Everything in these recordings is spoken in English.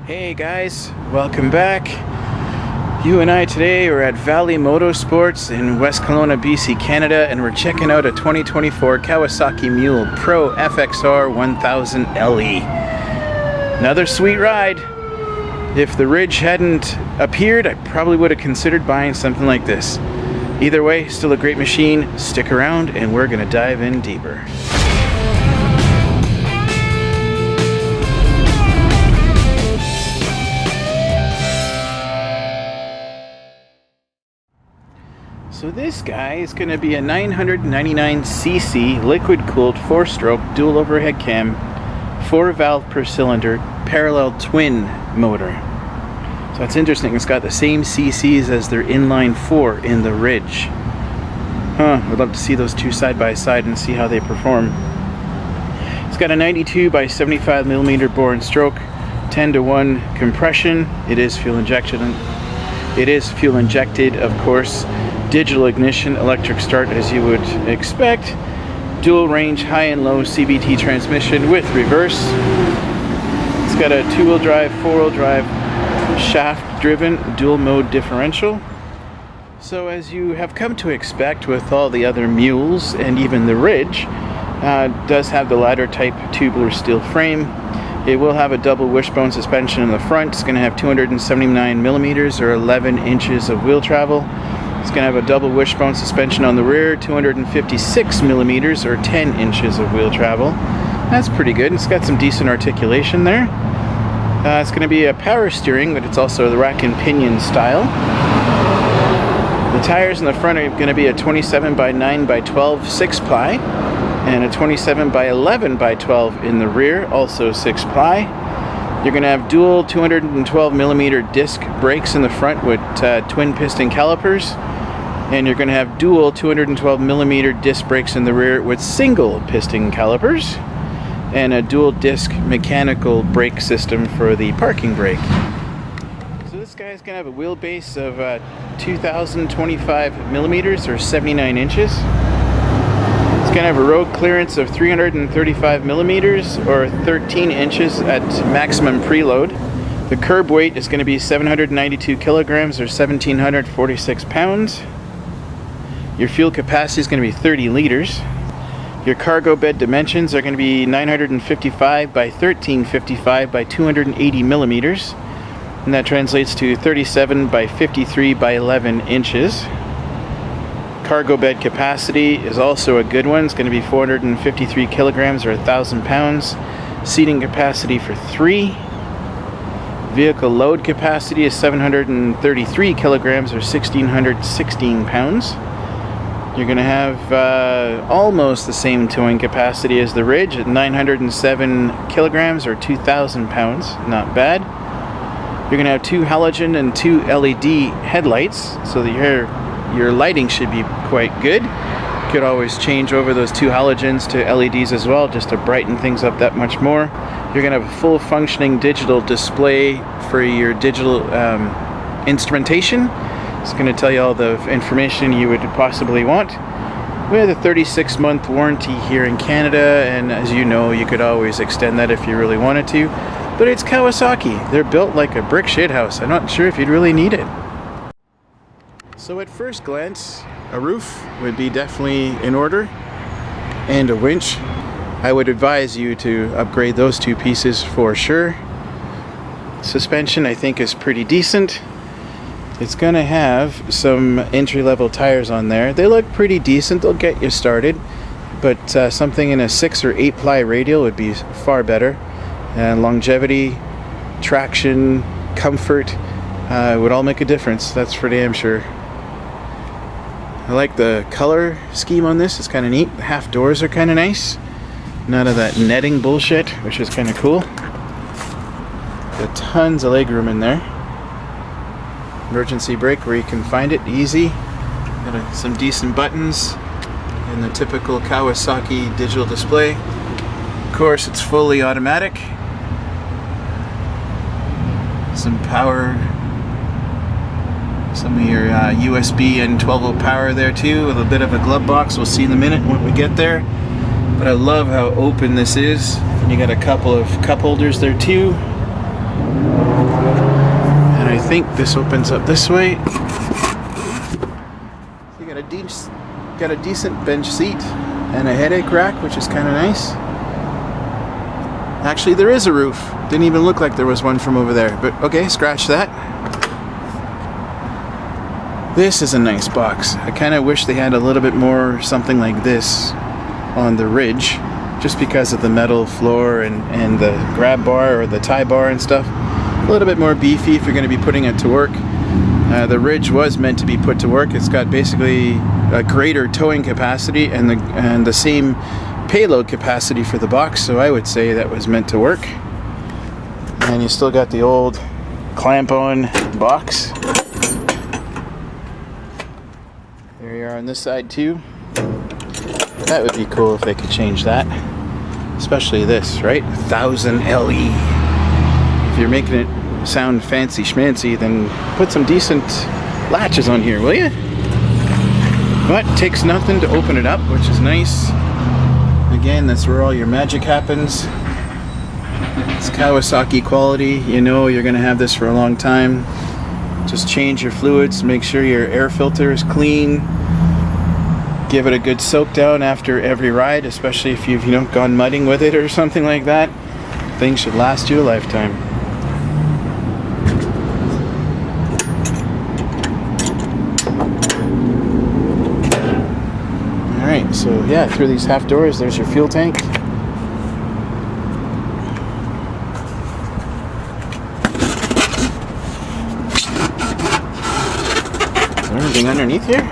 Hey guys, welcome back. You and I today are at Valley Motorsports in West Kelowna, BC, Canada, and we're checking out a 2024 Kawasaki Mule Pro FXR 1000 LE. Another sweet ride. If the Ridge hadn't appeared, I probably would have considered buying something like this. Either way, still a great machine. Stick around and we're gonna dive in deeper. So this guy is going to be a 999cc liquid-cooled 4-stroke dual overhead cam, 4-valve per cylinder, parallel twin motor. So it's interesting, it's got the same cc's as their inline 4 in the Ridge. I'd love to see those two side by side and see how they perform. It's got a 92 by 75 millimeter bore and stroke, 10-to-1 compression. It is fuel injected, of course. Digital ignition, electric start as you would expect. Dual range, high and low CVT transmission with reverse. It's got a 2-wheel drive, 4-wheel drive, shaft driven dual mode differential. So as you have come to expect with all the other mules and even the Ridge, does have the ladder type tubular steel frame. It will have a double wishbone suspension in the front. It's going to have 279 millimeters or 11 inches of wheel travel. It's going to have a double wishbone suspension on the rear, 256 millimeters or 10 inches of wheel travel. That's pretty good. It's got some decent articulation there. It's going to be a power steering, but it's also the rack and pinion style. The tires in the front are going to be a 27 by 9 by 12 6-ply and a 27 by 11 by 12 in the rear, also 6-ply. You're going to have dual 212 millimeter disc brakes in the front with twin piston calipers, and you're going to have dual 212 millimeter disc brakes in the rear with single piston calipers, and a dual disc mechanical brake system for the parking brake. So this guy's going to have a wheelbase of 2,025 millimeters or 79 inches. It's going to have a road clearance of 335 millimeters or 13 inches at maximum preload. The curb weight is going to be 792 kilograms or 1,746 pounds. Your fuel capacity is going to be 30 liters. Your cargo bed dimensions are going to be 955 by 1355 by 280 millimeters. And that translates to 37 by 53 by 11 inches. Cargo bed capacity is also a good one. It's going to be 453 kilograms or 1,000 pounds. Seating capacity for 3. Vehicle load capacity is 733 kilograms or 1,616 pounds. You're going to have almost the same towing capacity as the Ridge at 907 kilograms or 2,000 pounds. Not bad. You're going to have 2 halogen and 2 LED headlights, so that your lighting should be quite good. You could always change over those 2 halogens to LEDs as well, just to brighten things up that much more. You're going to have a full functioning digital display for your digital instrumentation. It's going to tell you all the information you would possibly want. We have a 36-month warranty here in Canada, and as you know, you could always extend that if you really wanted to. But it's Kawasaki. They're built like a brick shithouse. I'm not sure if you'd really need it. So at first glance, a roof would be definitely in order, and a winch. I would advise you to upgrade those 2 pieces for sure. Suspension I think is pretty decent. It's going to have some entry-level tires on there. They look pretty decent. They'll get you started, but something in a 6 or 8-ply radial would be far better. And longevity, traction, comfort would all make a difference. That's for damn sure. I like the color scheme on this. It's kind of neat. The half doors are kind of nice. None of that netting bullshit, which is kind of cool. Got tons of leg room in there. Emergency brake where you can find it easy. Got some decent buttons and the typical Kawasaki digital display. Of course, it's fully automatic. Some power. Some of your USB and 12-volt power there too, with a bit of a glove box. We'll see in a minute when we get there. But I love how open this is. And you got a couple of cup holders there too. And I think this opens up this way. You got a decent bench seat and a headache rack, which is kind of nice. Actually, there is a roof. Didn't even look like there was one from over there, but okay, scratch that. This is a nice box. I kind of wish they had a little bit more something like this on the Ridge, just because of the metal floor and the grab bar or the tie bar and stuff. A little bit more beefy if you're going to be putting it to work. The Ridge was meant to be put to work. It's got basically a greater towing capacity and the same payload capacity for the box, so I would say that was meant to work. And you still got the old clamp-on box. There you are on this side too. That would be cool if they could change that. Especially this, right? 1000 LE. If you're making it sound fancy schmancy, then put some decent latches on here, will you? But it takes nothing to open it up, which is nice. Again, that's where all your magic happens. It's Kawasaki quality. You know you're going to have this for a long time. Just change your fluids, make sure your air filter is clean. Give it a good soak down after every ride, especially if you've gone mudding with it or something like that. Things should last you a lifetime. Alright, so yeah, through these half doors, there's your fuel tank. Is there anything underneath here?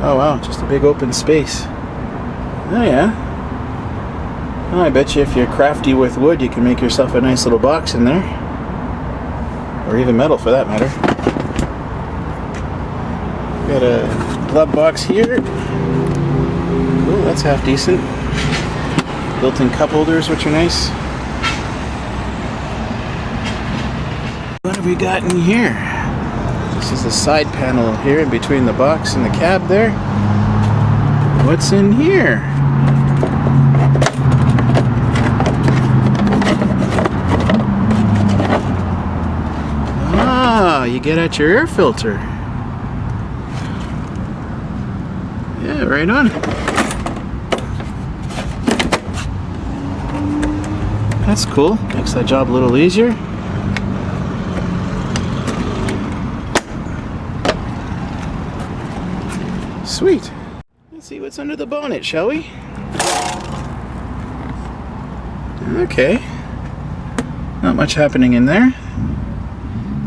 Oh wow, just a big open space. Oh yeah. Well, I bet you if you're crafty with wood, you can make yourself a nice little box in there. Or even metal for that matter. Got a glove box here. Cool, that's half decent. Built-in cup holders, which are nice. What have we got in here? This is the side panel here in between the box and the cab there. What's in here? Ah, you get at your air filter. Yeah, right on. That's cool. Makes that job a little easier. Sweet. Let's see what's under the bonnet, shall we? Okay. Not much happening in there.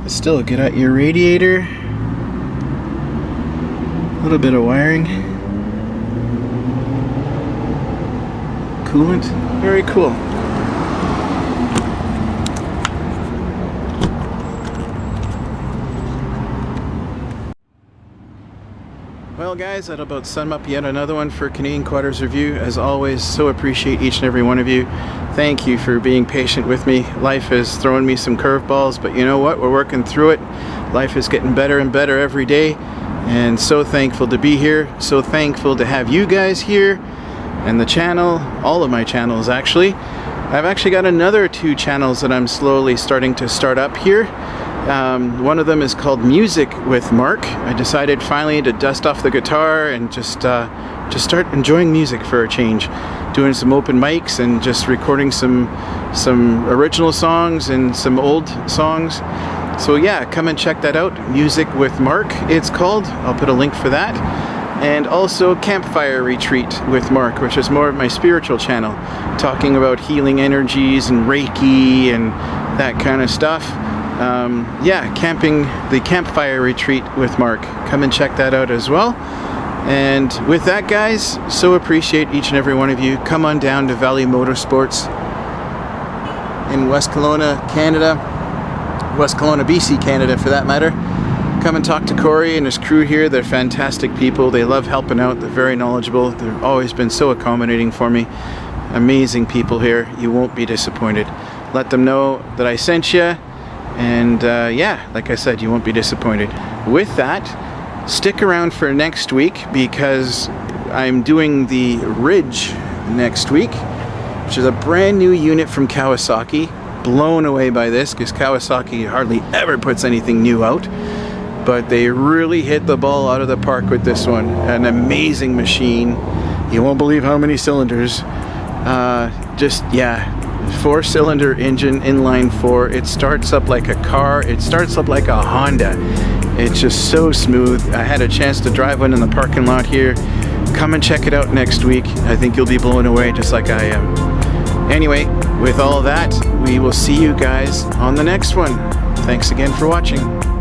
But still, get at your radiator. A little bit of wiring. Coolant. Very cool. Well guys, that'll about sum up yet another one for Canadian Quadders Review. As always, so appreciate each and every one of you. Thank you for being patient with me. Life has thrown me some curveballs, but you know what? We're working through it. Life is getting better and better every day. And so thankful to be here. So thankful to have you guys here. And the channel, all of my channels actually. I've actually got another 2 channels that I'm slowly starting to start up here. One of them is called Music with Mark. I decided finally to dust off the guitar and just start enjoying music for a change. Doing some open mics and just recording some original songs and some old songs. So yeah, come and check that out. Music with Mark, it's called. I'll put a link for that. And also Campfire Retreat with Mark, which is more of my spiritual channel, talking about healing energies and Reiki and that kind of stuff. Yeah, the Campfire Retreat with Mark. Come and check that out as well. And with that, guys, so appreciate each and every one of you. Come on down to Valley Motorsports in West Kelowna, Canada. West Kelowna, BC, Canada, for that matter. Come and talk to Corey and his crew here. They're fantastic people. They love helping out. They're very knowledgeable. They've always been so accommodating for me. Amazing people here. You won't be disappointed. Let them know that I sent you. And yeah, like I said, you won't be disappointed. With that, stick around for next week because I'm doing the Ridge next week, which is a brand new unit from Kawasaki. blown away by this because Kawasaki hardly ever puts anything new out. But they really hit the ball out of the park with this one. An amazing machine. You won't believe how many cylinders. Just, yeah, 4-cylinder engine, inline 4. It starts up like a car. It starts up like a Honda. It's just so smooth. I had a chance to drive one in the parking lot here. Come and check it out next week. I think you'll be blown away just like I am. Anyway, with all that, we will see you guys on the next one. Thanks again for watching.